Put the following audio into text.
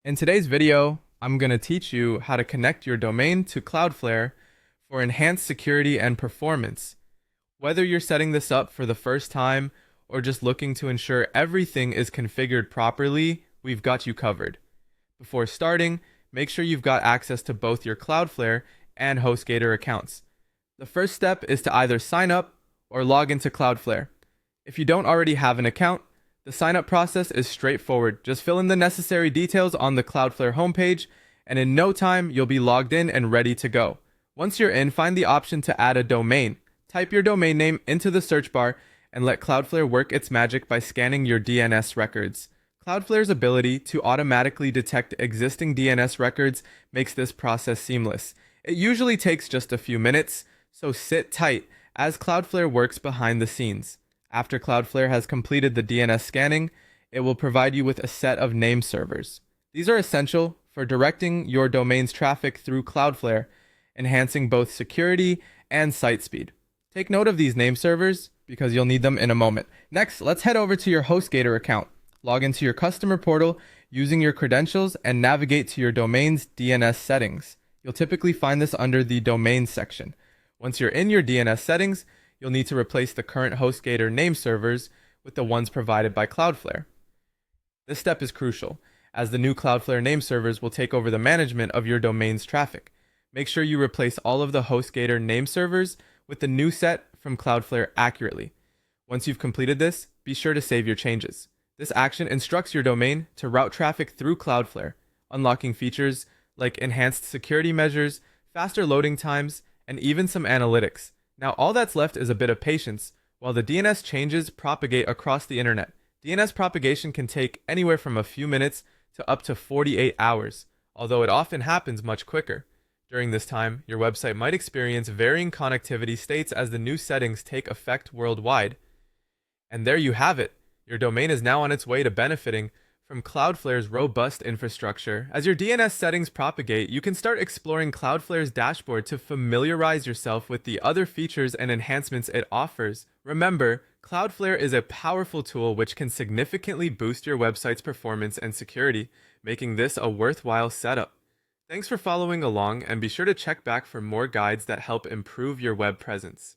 In today's video, I'm going to teach you how to connect your domain to Cloudflare for enhanced security and performance. Whether you're setting this up for the first time or just looking to ensure everything is configured properly, we've got you covered. Before starting, make sure you've got access to both your Cloudflare and HostGator accounts. The first step is to either sign up or log into Cloudflare. If you don't already have an account, the sign-up process is straightforward. Just fill in the necessary details on the Cloudflare homepage, and in no time, you'll be logged in and ready to go. Once you're in, find the option to add a domain. Type your domain name into the search bar and let Cloudflare work its magic by scanning your DNS records. Cloudflare's ability to automatically detect existing DNS records makes this process seamless. It usually takes just a few minutes, so sit tight as Cloudflare works behind the scenes. After Cloudflare has completed the DNS scanning, it will provide you with a set of name servers. These are essential for directing your domain's traffic through Cloudflare, enhancing both security and site speed. Take note of these name servers because you'll need them in a moment. Next, let's head over to your HostGator account. Log into your customer portal using your credentials and navigate to your domain's DNS settings. You'll typically find this under the Domains section. Once you're in your DNS settings, you'll need to replace the current HostGator name servers with the ones provided by Cloudflare. This step is crucial, as the new Cloudflare name servers will take over the management of your domain's traffic. Make sure you replace all of the HostGator name servers with the new set from Cloudflare accurately. Once you've completed this, be sure to save your changes. This action instructs your domain to route traffic through Cloudflare, unlocking features like enhanced security measures, faster loading times, and even some analytics. Now, all that's left is a bit of patience while the DNS changes propagate across the internet. DNS propagation can take anywhere from a few minutes to up to 48 hours, although it often happens much quicker. During this time, your website might experience varying connectivity states as the new settings take effect worldwide. And there you have it. Your domain is now on its way to benefiting from Cloudflare's robust infrastructure. As your DNS settings propagate, you can start exploring Cloudflare's dashboard to familiarize yourself with the other features and enhancements it offers. Remember, Cloudflare is a powerful tool which can significantly boost your website's performance and security, making this a worthwhile setup. Thanks for following along, and be sure to check back for more guides that help improve your web presence.